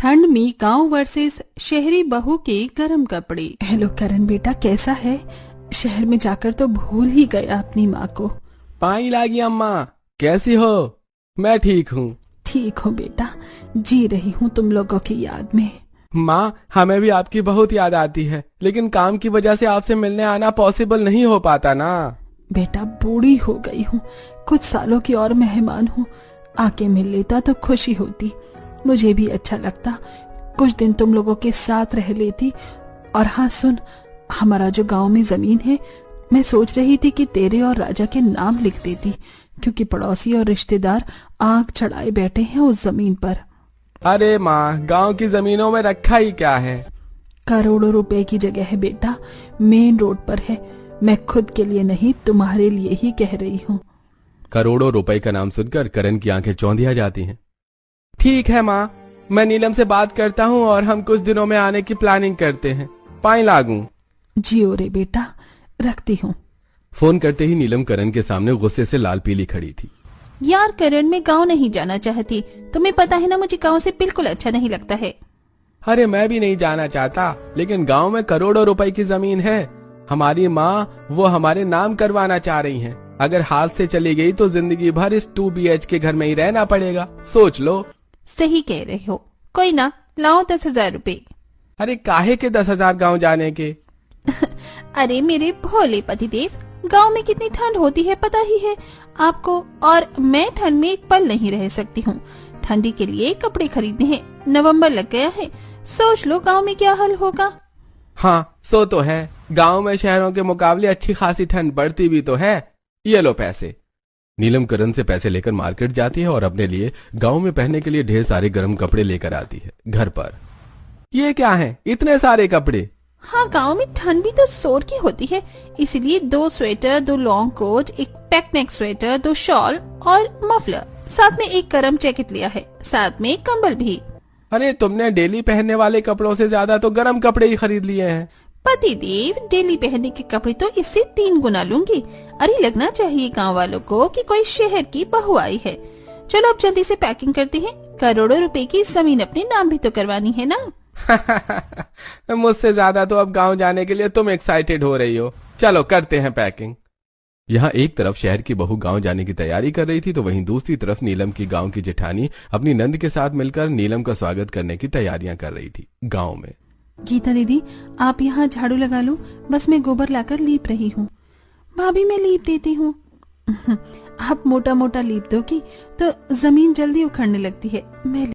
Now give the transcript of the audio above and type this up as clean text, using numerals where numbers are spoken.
ठंड में गांव वर्सेस शहरी बहू के गर्म कपड़े। हेलो करण बेटा, कैसा है? शहर में जाकर तो भूल ही गया अपनी माँ को। पाई लागी अम्मा, कैसी हो? मैं ठीक हूँ। ठीक हूँ बेटा, जी रही हूँ तुम लोगों की याद में। माँ, हमें भी आपकी बहुत याद आती है, लेकिन काम की वजह से आपसे मिलने आना पॉसिबल नहीं हो पाता ना। बेटा बूढ़ी हो गई हूँ, कुछ सालों की और मेहमान हूँ, आके मिल लेता तो खुशी होती, मुझे भी अच्छा लगता, कुछ दिन तुम लोगों के साथ रह लेती। और हाँ सुन, हमारा जो गांव में जमीन है, मैं सोच रही थी कि तेरे और राजा के नाम लिख देती, क्योंकि पड़ोसी और रिश्तेदार आग चढ़ाए बैठे हैं उस जमीन पर। अरे माँ, गांव की जमीनों में रखा ही क्या है? करोड़ों रुपए की जगह है बेटा, मेन रोड पर है। मैं खुद के लिए नहीं, तुम्हारे लिए ही कह रही हूँ। करोड़ों रुपए का नाम सुनकर करण की आंखें चौंधिया जाती हैं। ठीक है माँ, मैं नीलम से बात करता हूँ और हम कुछ दिनों में आने की प्लानिंग करते हैं। पाई लागू। जियो रे बेटा, रखती हूँ। फोन करते ही नीलम करण के सामने गुस्से से लाल पीली खड़ी थी। यार करण, मैं गांव नहीं जाना चाहती, तुम्हें पता है ना, मुझे गांव से बिल्कुल अच्छा नहीं लगता है। अरे मैं भी नहीं जाना चाहता, लेकिन गांव में करोड़ों रुपए की जमीन है। हमारी माँ वो हमारे नाम करवाना चाह रही हैं। अगर हाथ से चली गई तो जिंदगी भर इस 2 BH के घर में ही रहना पड़ेगा। सोच लो। सही कह रहे हो, कोई ना, लाओ 10,000 रुपए। अरे काहे के 10,000 गाँव जाने के? अरे मेरे भोले पतिदेव, गांव में कितनी ठंड होती है पता ही है आपको, और मैं ठंड में एक पल नहीं रह सकती हूँ। ठंडी के लिए कपड़े खरीदने हैं, नवंबर लग गया है, सोच लो गांव में क्या हाल होगा। हाँ सो तो है, गांव में शहरों के मुकाबले अच्छी खासी ठंड बढ़ती भी तो है। ये लो पैसे। नीलम करण से पैसे लेकर मार्केट जाती है और अपने लिए गांव में पहनने के लिए ढेर सारे गर्म कपड़े लेकर आती है घर पर। ये क्या है, इतने सारे कपड़े? हाँ, गांव में ठंड भी तो जोर की होती है, इसलिए 2 स्वेटर, 2 लॉन्ग कोट, एक पैकनेक स्वेटर, 2 शॉल और मफलर, साथ में एक गर्म जैकेट लिया है, साथ में एक कंबल भी। अरे तुमने डेली पहनने वाले कपड़ों से ज्यादा तो गर्म कपड़े ही खरीद लिए हैं। पतिदेव, डेली पहनने के कपड़े तो इससे 3 गुना लूंगी। अरे लगना चाहिए गांव वालों को कि कोई शहर की बहू आई है। चलो अब जल्दी से पैकिंग करते हैं, करोड़ों रुपए की जमीन अपने नाम भी तो करवानी है ना। मुझसे ज्यादा तो अब गांव जाने के लिए तुम एक्साइटेड हो रही हो। चलो करते हैं पैकिंग। यहाँ एक तरफ शहर की बहू गांव जाने की तैयारी कर रही थी, तो वहीं दूसरी तरफ नीलम की गांव की जेठानी अपनी नंद के साथ मिलकर नीलम का स्वागत करने की तैयारियां कर रही थी गांव में। गीता दीदी, आप यहाँ झाड़ू लगा लो, बस मैं गोबर लाकर लीप रही हूँ। भाभी मैं लीप देती हूँ। आप मोटा मोटा लीप दोगी तो जमीन जल्दी उखड़ने लगती है, मैं